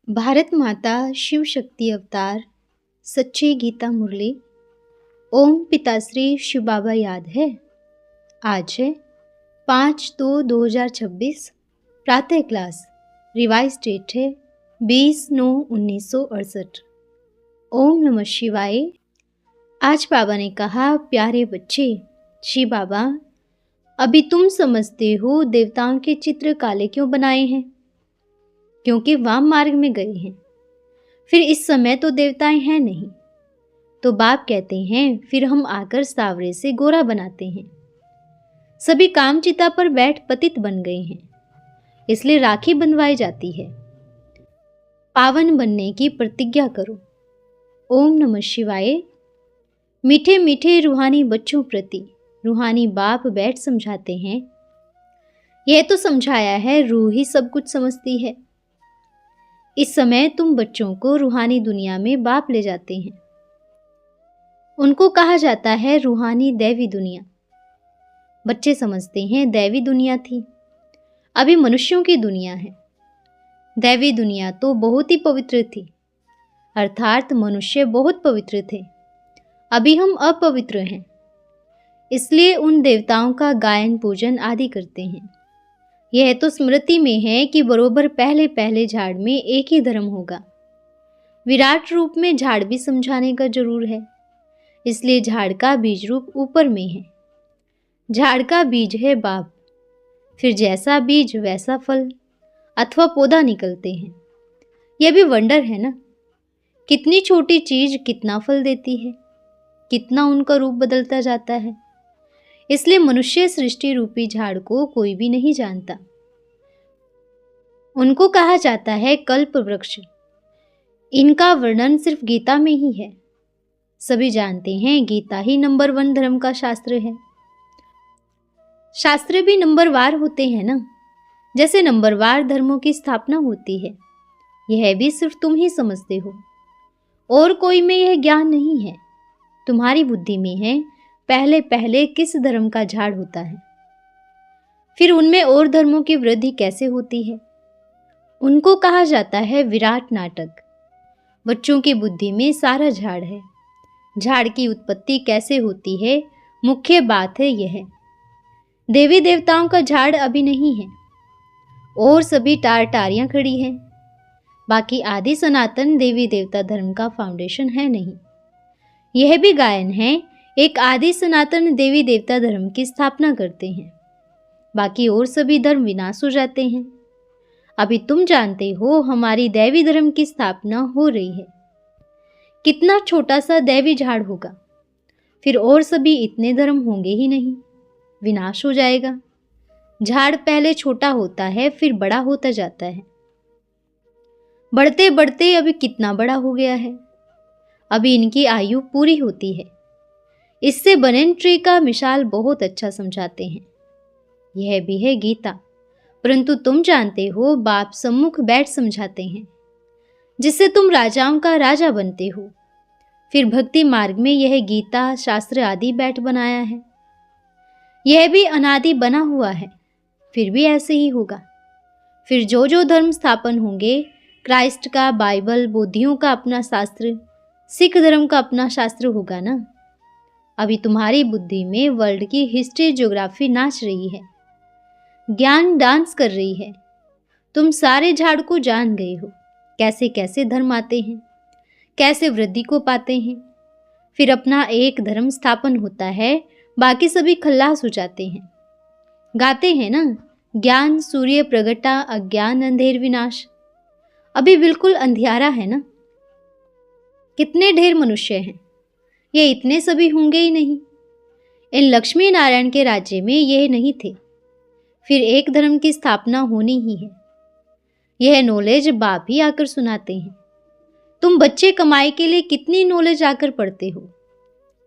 भारत माता शिव शक्ति अवतार सच्ची गीता मुरली। ओम पिताश्री शिव बाबा याद है। आज है 5/2/2026। प्रातः क्लास रिवाइज डेट है 20/9/1968। ओम नमः शिवाय। आज बाबा ने कहा, प्यारे बच्चे, शिव बाबा अभी तुम समझते हो देवताओं के चित्र काले क्यों बनाए हैं, क्योंकि वाम मार्ग में गए हैं। फिर इस समय तो देवताएं हैं नहीं, तो बाप कहते हैं फिर हम आकर सावरे से गोरा बनाते हैं। सभी कामचिता पर बैठ पतित बन गए हैं, इसलिए राखी बंधवाई जाती है। पावन बनने की प्रतिज्ञा करो। ओम नमः शिवाय। मीठे मीठे रूहानी बच्चों प्रति रूहानी बाप बैठ समझाते हैं। यह तो समझाया है, रूह ही सब कुछ समझती है। इस समय तुम बच्चों को रूहानी दुनिया में बाप ले जाते हैं। उनको कहा जाता है रूहानी दैवी दुनिया। बच्चे समझते हैं दैवी दुनिया थी, अभी मनुष्यों की दुनिया है। दैवी दुनिया तो बहुत ही पवित्र थी, अर्थात मनुष्य बहुत पवित्र थे। अभी हम अपवित्र हैं, इसलिए उन देवताओं का गायन पूजन आदि करते हैं। यह तो स्मृति में है कि बरोबर पहले पहले झाड़ में एक ही धर्म होगा। विराट रूप में झाड़ भी समझाने का जरूर है, इसलिए झाड़ का बीज रूप ऊपर में है। झाड़ का बीज है बाप, फिर जैसा बीज वैसा फल अथवा पौधा निकलते हैं। यह भी वंडर है ना, कितनी छोटी चीज कितना फल देती है, कितना उनका रूप बदलता जाता है। इसलिए मनुष्य सृष्टि रूपी झाड़ को कोई भी नहीं जानता। उनको कहा जाता है कल्प वृक्ष। इनका वर्णन सिर्फ गीता में ही है। सभी जानते हैं गीता ही नंबर 1 धर्म का शास्त्र है। शास्त्र भी नंबरवार होते हैं ना, जैसे नंबरवार धर्मों की स्थापना होती है। यह भी सिर्फ तुम ही समझते हो, और कोई में यह ज्ञान नहीं है। तुम्हारी बुद्धि में है पहले पहले किस धर्म का झाड़ होता है, फिर उनमें और धर्मों की वृद्धि कैसे होती है। उनको कहा जाता है विराट नाटक। बच्चों की बुद्धि में सारा झाड़ है। झाड़ की उत्पत्ति कैसे होती है, मुख्य बात है यह। देवी देवताओं का झाड़ अभी नहीं है, और सभी टारियां खड़ी हैं। बाकी आदि सनातन देवी देवता धर्म का फाउंडेशन है नहीं। यह भी गायन है, एक आदि सनातन देवी देवता धर्म की स्थापना करते हैं, बाकी और सभी धर्म विनाश हो जाते हैं। अभी तुम जानते हो हमारी दैवी धर्म की स्थापना हो रही है। कितना छोटा सा दैवी झाड़ होगा, फिर और सभी इतने धर्म होंगे ही नहीं, विनाश हो जाएगा। झाड़ पहले छोटा होता है, फिर बड़ा होता जाता है। बढ़ते बढ़ते अभी कितना बड़ा हो गया है। अभी इनकी आयु पूरी होती है। इससे बनन ट्री का मिसाल बहुत अच्छा समझाते हैं। यह भी है गीता, परंतु तुम जानते हो बाप सम्मुख बैठ समझाते हैं, जिससे तुम राजाओं का राजा बनते हो। फिर भक्ति मार्ग में यह गीता शास्त्र आदि बैठ बनाया है। यह भी अनादि बना हुआ है, फिर भी ऐसे ही होगा। फिर जो जो धर्म स्थापन होंगे, क्राइस्ट का, बाइबल, बौद्धियों का अपना शास्त्र, सिख धर्म का अपना शास्त्र होगा ना। अभी तुम्हारी बुद्धि में वर्ल्ड की हिस्ट्री ज्योग्राफी नाच रही है, ज्ञान डांस कर रही है। तुम सारे झाड़ को जान गए हो, कैसे कैसे धर्म आते हैं, कैसे वृद्धि को पाते हैं। फिर अपना एक धर्म स्थापन होता है, बाकी सभी खल्लास हो जाते हैं। गाते हैं ना, ज्ञान सूर्य प्रगटा, अज्ञान अंधेर विनाश। अभी बिल्कुल अंधियारा है ना। कितने ढेर मनुष्य हैं, ये इतने सभी होंगे ही नहीं। इन लक्ष्मी नारायण के राज्य में यह नहीं थे। फिर एक धर्म की स्थापना होनी ही है। यह नॉलेज बाप ही आकर सुनाते हैं। तुम बच्चे कमाई के लिए कितनी नॉलेज आकर पढ़ते हो।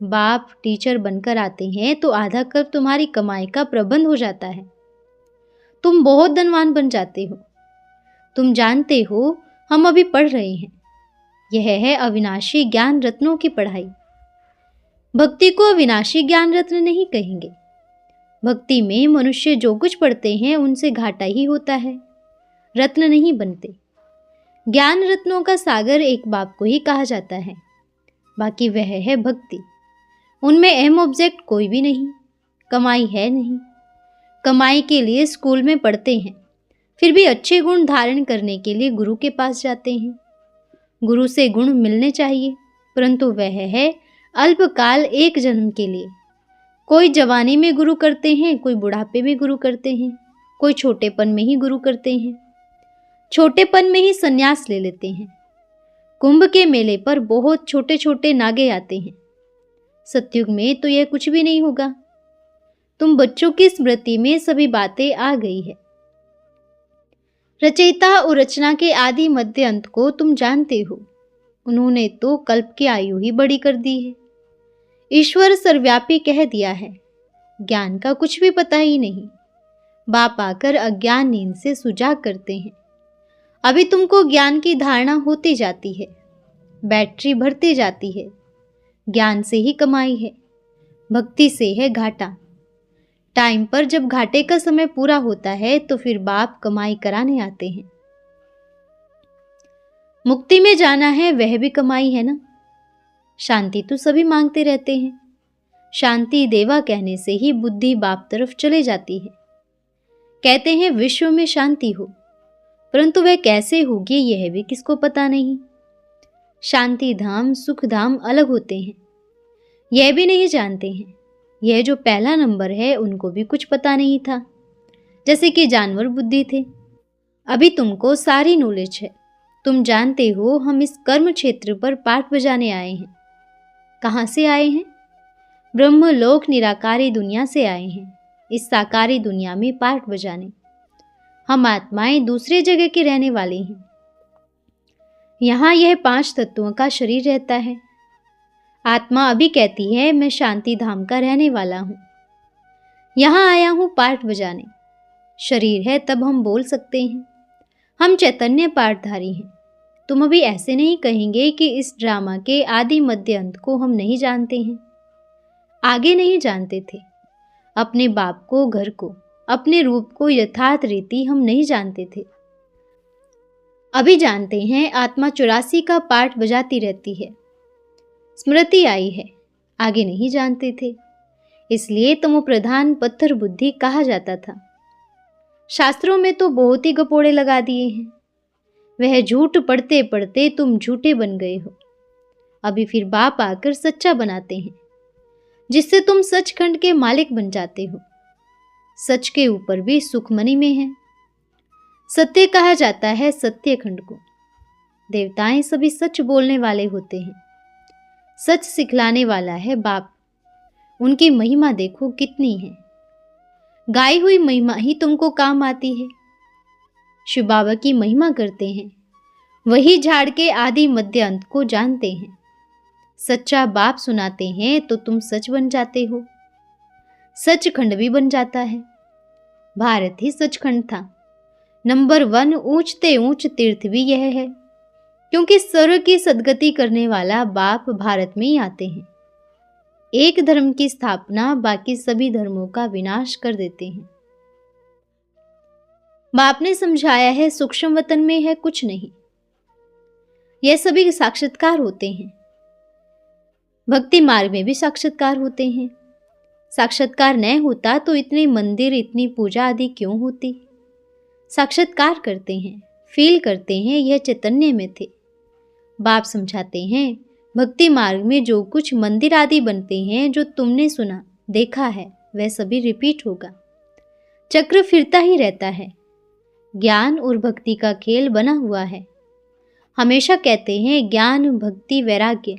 बाप टीचर बनकर आते हैं तो आधा कब तुम्हारी कमाई का प्रबंध हो जाता है। तुम बहुत धनवान बन जाते हो। तुम जानते हो हम अभी पढ़ रहे हैं। यह है अविनाशी ज्ञान रत्नों की पढ़ाई। भक्ति को अविनाशी ज्ञान रत्न नहीं कहेंगे। भक्ति में मनुष्य जो कुछ पढ़ते हैं उनसे घाटा ही होता है, रत्न नहीं बनते। ज्ञान रत्नों का सागर एक बाप को ही कहा जाता है, बाकी वह है भक्ति। उनमें अहम ऑब्जेक्ट कोई भी नहीं, कमाई है नहीं। कमाई के लिए स्कूल में पढ़ते हैं, फिर भी अच्छे गुण धारण करने के लिए गुरु के पास जाते हैं। गुरु से गुण मिलने चाहिए, परंतु वह है अल्पकाल, एक जन्म के लिए। कोई जवानी में गुरु करते हैं, कोई बुढ़ापे में गुरु करते हैं, कोई छोटेपन में ही गुरु करते हैं, छोटेपन में ही संन्यास ले लेते हैं। कुंभ के मेले पर बहुत छोटे छोटे नागे आते हैं। सतयुग में तो यह कुछ भी नहीं होगा। तुम बच्चों की स्मृति में सभी बातें आ गई है। रचयिता और रचना के आदि मध्य अंत को तुम जानते हो। उन्होंने तो कल्प की आयु ही बड़ी कर दी है। ईश्वर सर्वव्यापी कह दिया है। ज्ञान का कुछ भी पता ही नहीं। बाप आकर अज्ञान नींद से सुजाग करते हैं। अभी तुमको ज्ञान की धारणा होती जाती है, बैटरी भरती जाती है। ज्ञान से ही कमाई है, भक्ति से है घाटा। टाइम पर जब घाटे का समय पूरा होता है तो फिर बाप कमाई कराने आते हैं। मुक्ति में जाना है, वह भी कमाई है ना। शांति तो सभी मांगते रहते हैं। शांति देवा कहने से ही बुद्धि बाप तरफ चले जाती है। कहते हैं विश्व में शांति हो, परंतु वह कैसे होगी यह भी किसको पता नहीं। शांति धाम सुख धाम अलग होते हैं, यह भी नहीं जानते हैं। यह जो पहला नंबर है उनको भी कुछ पता नहीं था, जैसे कि जानवर बुद्धि थे। अभी तुमको सारी नॉलेज है। तुम जानते हो हम इस कर्म क्षेत्र पर पाठ बजाने आए हैं। कहाँ से आए हैं? ब्रह्मलोक निराकारी दुनिया से आए हैं, इस साकारी दुनिया में पाठ बजाने। हम आत्माएं दूसरे जगह के रहने वाले हैं। यहाँ यह 5 तत्वों का शरीर रहता है। आत्मा अभी कहती है मैं शांति धाम का रहने वाला हूँ, यहाँ आया हूँ पाठ बजाने। शरीर है तब हम बोल सकते हैं। हम चैतन्य पाठधारी हैं। तुम अभी ऐसे नहीं कहेंगे कि इस ड्रामा के आदि मध्य अंत को हम नहीं जानते हैं। आगे नहीं जानते थे। अपने बाप को, घर को, अपने रूप को यथार्थ रीति हम नहीं जानते थे। अभी जानते हैं। आत्मा 84 का पाठ बजाती रहती है। स्मृति आई है, आगे नहीं जानते थे। इसलिए तमो प्रधान पत्थर बुद्धि कहा जाता था। शास्त्रों में तो बहुत ही गपोड़े लगा दिए हैं। वह झूठ पढ़ते पढ़ते तुम झूठे बन गए हो। अभी फिर बाप आकर सच्चा बनाते हैं, जिससे तुम सचखंड के मालिक बन जाते हो। सच के ऊपर भी सुखमनी में है। सत्य कहा जाता है सत्यखंड को। देवताएं सभी सच बोलने वाले होते हैं। सच सिखलाने वाला है बाप। उनकी महिमा देखो कितनी है। गाई हुई महिमा ही तुमको काम आती है। शिव बाबा की महिमा करते हैं, वही झाड़ के आदि मध्य अंत को जानते हैं। सच्चा बाप सुनाते हैं तो तुम सच बन जाते हो। सचखंड भी बन जाता है। भारत ही सचखंड था। नंबर 1 ऊंचते ऊंच तीर्थ भी यह है, क्योंकि सर्व की सदगति करने वाला बाप भारत में ही आते हैं। एक धर्म की स्थापना बाकी सभी धर्मों का विनाश कर देते हैं। बाप ने समझाया है सूक्ष्म वतन में है कुछ नहीं। यह सभी साक्षात्कार होते हैं। भक्ति मार्ग में भी साक्षात्कार होते हैं। साक्षात्कार न होता तो इतने मंदिर, इतनी पूजा आदि क्यों होती। साक्षात्कार करते हैं, फील करते हैं, यह चैतन्य में थे। बाप समझाते हैं भक्ति मार्ग में जो कुछ मंदिर आदि बनते हैं, जो तुमने सुना देखा है, वह सभी रिपीट होगा। चक्र फिरता ही रहता है। ज्ञान और भक्ति का खेल बना हुआ है। हमेशा कहते हैं ज्ञान, भक्ति, वैराग्य,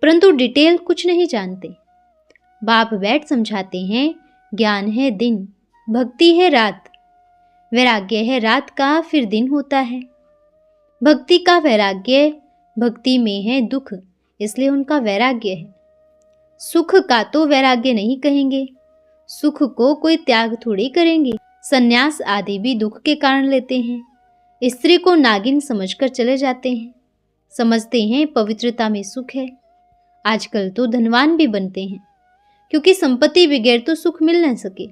परंतु डिटेल कुछ नहीं जानते। बाप बैठ समझाते हैं ज्ञान है दिन, भक्ति है रात, वैराग्य है रात का फिर दिन होता है। भक्ति का वैराग्य, भक्ति में है दुख, इसलिए उनका वैराग्य है। सुख का तो वैराग्य नहीं कहेंगे। सुख को कोई त्याग थोड़ी करेंगे। संन्यास आदि भी दुख के कारण लेते हैं। स्त्री को नागिन समझकर चले जाते हैं। समझते हैं पवित्रता में सुख है। आजकल तो धनवान भी बनते हैं, क्योंकि संपत्ति बगैर तो सुख मिल न सके।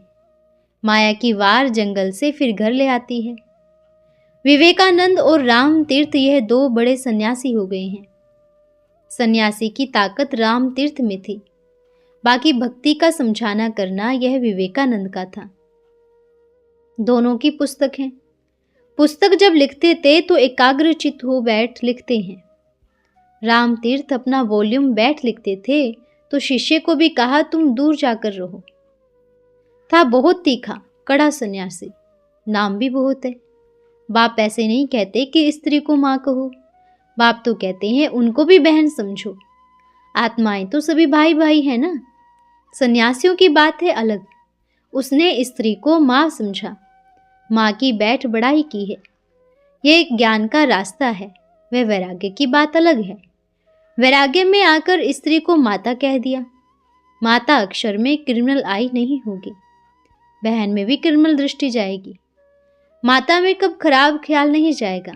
माया की वार जंगल से फिर घर ले आती है। विवेकानंद और राम तीर्थ यह दो बड़े सन्यासी हो गए हैं। सन्यासी की ताकत राम तीर्थ में थी, बाकी भक्ति का समझाना करना यह विवेकानंद का था। दोनों की पुस्तक है। पुस्तक जब लिखते थे तो एकाग्रचित्त हो बैठ लिखते हैं। राम तीर्थ अपना वॉल्यूम बैठ लिखते थे तो शिष्य को भी कहा तुम दूर जाकर रहो। था बहुत तीखा कड़ा सन्यासी, नाम भी बहुत है। बाप ऐसे नहीं कहते कि स्त्री को माँ कहो, बाप तो कहते हैं उनको भी बहन समझो। आत्माएं तो सभी भाई भाई है ना। सन्यासियों की बात है अलग। उसने स्त्री को माँ समझा, माँ की बैठ बढ़ाई की है। यह एक ज्ञान का रास्ता है। वह वैराग्य की बात अलग है। वैराग्य में आकर स्त्री को माता कह दिया। माता अक्षर में क्रिमिनल आई नहीं होगी, बहन में भी क्रिमिनल दृष्टि जाएगी। माता में कब खराब ख्याल नहीं जाएगा।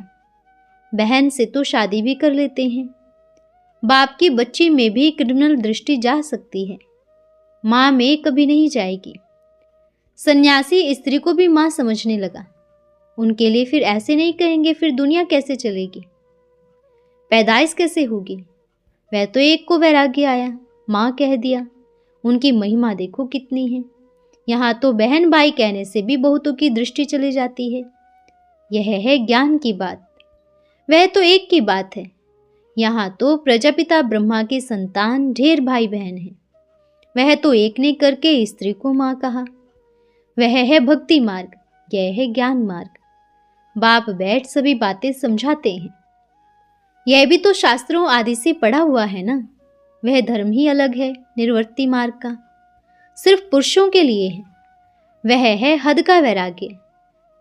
बहन से तो शादी भी कर लेते हैं। बाप की बच्ची में भी क्रिमिनल दृष्टि जा सकती है, माँ में कभी नहीं जाएगी। सन्यासी स्त्री को भी माँ समझने लगा। उनके लिए फिर ऐसे नहीं कहेंगे फिर दुनिया कैसे चलेगी, पैदाइश कैसे होगी। वह तो एक को वैराग्य आया, माँ कह दिया। उनकी महिमा देखो कितनी है। यहाँ तो बहन भाई कहने से भी बहुतों की दृष्टि चली जाती है। यह है ज्ञान की बात। वह तो एक की बात है। यहाँ तो प्रजापिता ब्रह्मा की संतान ढेर भाई बहन है। वह तो एक ने करके स्त्री को माँ कहा। वह है भक्ति मार्ग, यह है ज्ञान मार्ग। बाप बैठ सभी बातें समझाते हैं। यह भी तो शास्त्रों आदि से पढ़ा हुआ है ना। वह धर्म ही अलग है निर्वर्ती मार्ग का, सिर्फ पुरुषों के लिए है। वह है हद का वैराग्य।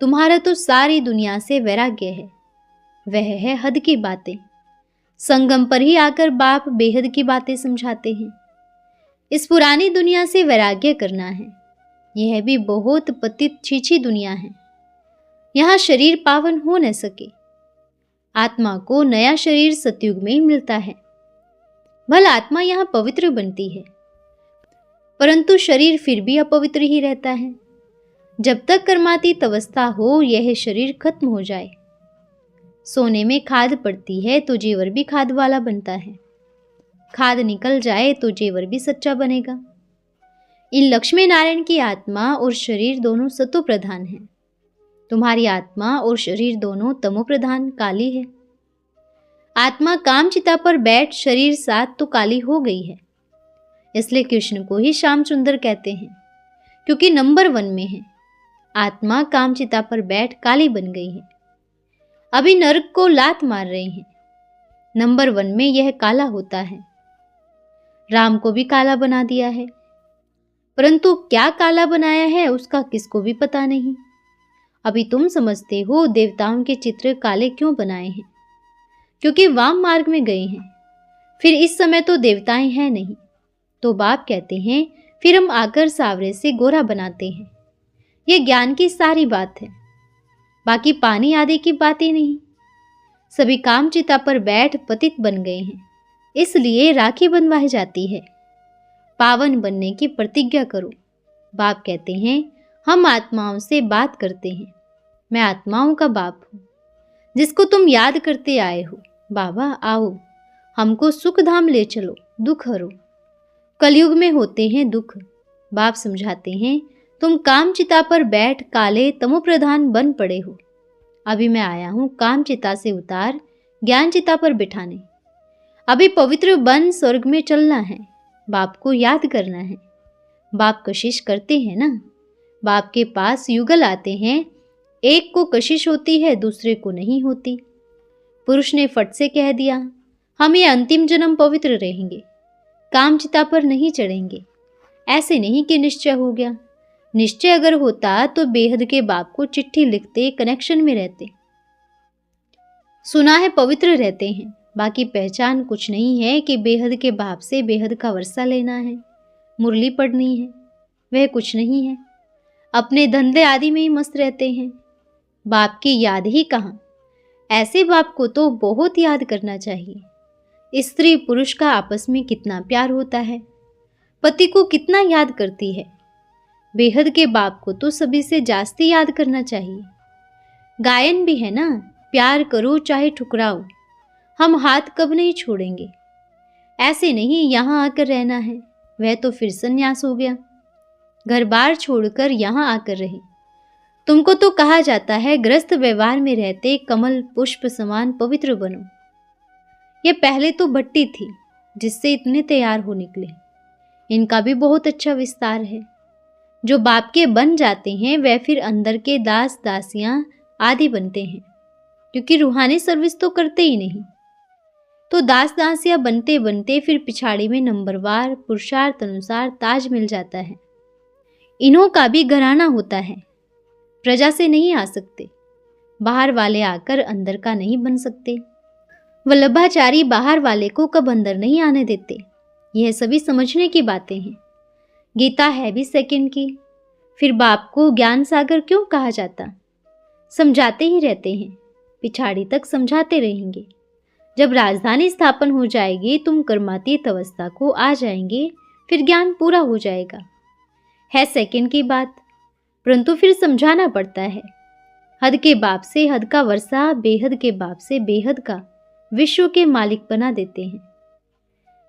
तुम्हारा तो सारी दुनिया से वैराग्य है। वह है हद की बातें। संगम पर ही आकर बाप बेहद की बातें समझाते हैं। इस पुरानी दुनिया से वैराग्य करना है। यह भी बहुत पतित छीछी दुनिया है। यहाँ शरीर पावन हो न सके। आत्मा को नया शरीर सतयुग में ही मिलता है। भला आत्मा यहाँ पवित्र बनती है, परंतु शरीर फिर भी अपवित्र ही रहता है। जब तक कर्मातीत अवस्था हो यह शरीर खत्म हो जाए। सोने में खाद पड़ती है तो जेवर भी खाद वाला बनता है। खाद निकल जाए तो जेवर भी सच्चा बनेगा। इन लक्ष्मी नारायण की आत्मा और शरीर दोनों सतो प्रधान हैं। तुम्हारी आत्मा और शरीर दोनों तमो प्रधान काली है। आत्मा कामचिता पर बैठ शरीर साथ तो काली हो गई है। इसलिए कृष्ण को ही श्याम सुंदर कहते हैं, क्योंकि नंबर 1 में है। आत्मा कामचिता पर बैठ काली बन गई है। अभी नरक को लात मार रहे हैं। नंबर 1 में यह काला होता है। राम को भी काला बना दिया है, परंतु क्या काला बनाया है उसका किसको भी पता नहीं। अभी तुम समझते हो देवताओं के चित्र काले क्यों बनाए हैं, क्योंकि वाम मार्ग में गए हैं। फिर इस समय तो देवताएं हैं नहीं, तो बाप कहते हैं फिर हम आकर सावरे से गोरा बनाते हैं। यह ज्ञान की सारी बात है, बाकी पानी आदि की बातें नहीं। सभी कामचिता पर बैठ पतित बन गए हैं, इसलिए राखी बंधवाई जाती है। पावन बनने की प्रतिज्ञा करो। बाप कहते हैं हम आत्माओं से बात करते हैं। मैं आत्माओं का बाप हूँ, जिसको तुम याद करते आए हो। बाबा आओ, हमको सुख धाम ले चलो, दुख हरो। कलयुग में होते हैं दुख। बाप समझाते हैं तुम कामचिता पर बैठ काले तमोप्रधान बन पड़े हो। अभी मैं आया हूँ कामचिता से उतार ज्ञान चिता पर बिठाने। अभी पवित्र बन स्वर्ग में चलना है। बाप को याद करना है। बाप कशिश करते हैं ना। बाप के पास युगल आते हैं, एक को कशिश होती है दूसरे को नहीं होती। पुरुष ने फट से कह दिया हम ये अंतिम जन्म पवित्र रहेंगे, कामचिता पर नहीं चढ़ेंगे। ऐसे नहीं कि निश्चय हो गया। निश्चय अगर होता तो बेहद के बाप को चिट्ठी लिखते, कनेक्शन में रहते। सुना है पवित्र रहते हैं, बाकी पहचान कुछ नहीं है कि बेहद के बाप से बेहद का वर्षा लेना है, मुरली पढ़नी है। वह कुछ नहीं है। अपने धंधे आदि में ही मस्त रहते हैं। बाप की याद ही कहाँ। ऐसे बाप को तो बहुत याद करना चाहिए। स्त्री पुरुष का आपस में कितना प्यार होता है, पति को कितना याद करती है। बेहद के बाप को तो सभी से जास्ती याद करना चाहिए। गायन भी है ना, प्यार करो चाहे ठुकराओ, हम हाथ कब नहीं छोड़ेंगे। ऐसे नहीं यहाँ आकर रहना है, वह तो फिर संन्यास हो गया। घर बार छोड़कर यहाँ आकर रहे। तुमको तो कहा जाता है ग्रस्त व्यवहार में रहते कमल पुष्प समान पवित्र बनो। ये पहले तो भट्टी थी जिससे इतने तैयार हो निकले। इनका भी बहुत अच्छा विस्तार है। जो बाप के बन जाते हैं वह फिर अंदर के दास दासियां आदि बनते हैं, क्योंकि रूहानी सर्विस तो करते ही नहीं। तो दास दासियां बनते बनते फिर पिछाड़ी में नंबरवार पुरुषार्थ अनुसार ताज मिल जाता है। इन्हों का भी घराना होता है, प्रजा से नहीं आ सकते। बाहर वाले आकर अंदर का नहीं बन सकते। वल्लभाचारी बाहर वाले को कब अंदर नहीं आने देते। यह सभी समझने की बातें हैं। गीता है भी सेकंड की। फिर बाप को ज्ञान सागर क्यों कहा जाता? समझाते ही रहते हैं, पिछाड़ी तक समझाते रहेंगे। जब राजधानी स्थापन हो जाएगी तुम कर्मातीत अवस्था को आ जाएंगे, फिर ज्ञान पूरा हो जाएगा। है सेकंड की बात, परंतु फिर समझाना पड़ता है। हद के बाप से हद का वर्षा, बेहद के बाप से बेहद का विश्व के मालिक बना देते हैं।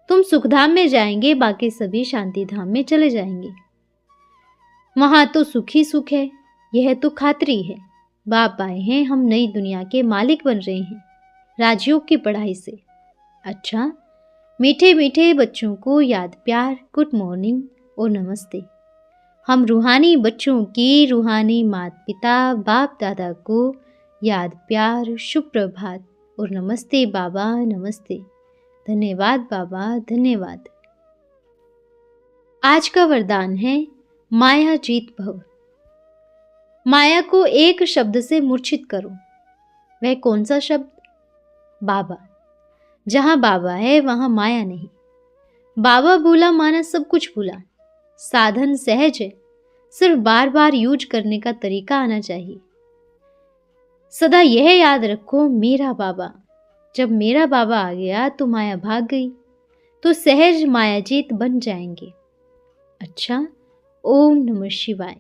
तुम सुखधाम में जाएंगे, बाकी सभी शांति धाम में चले जाएंगे। वहां तो सुख ही सुख है, यह तो खातरी है। बाप आए हैं, हम नई दुनिया के मालिक बन रहे हैं राजयोग की पढ़ाई से। अच्छा, मीठे मीठे बच्चों को याद प्यार, गुड मॉर्निंग और नमस्ते। हम रूहानी बच्चों की रूहानी माता पिता बाप दादा को याद प्यार, शुभ प्रभात और नमस्ते बाबा, नमस्ते। धन्यवाद बाबा, धन्यवाद। आज का वरदान है माया जीत भव। माया को एक शब्द से मूर्छित करो। वह कौन सा शब्द? बाबा। जहां बाबा है वहां माया नहीं। बाबा भूला माना सब कुछ भूला। साधन सहज है, सिर्फ बार बार यूज करने का तरीका आना चाहिए। सदा यह याद रखो, मेरा बाबा। जब मेरा बाबा आ गया तो माया भाग गई, तो सहज मायाजीत बन जाएंगे। अच्छा, ओम नमः शिवाय।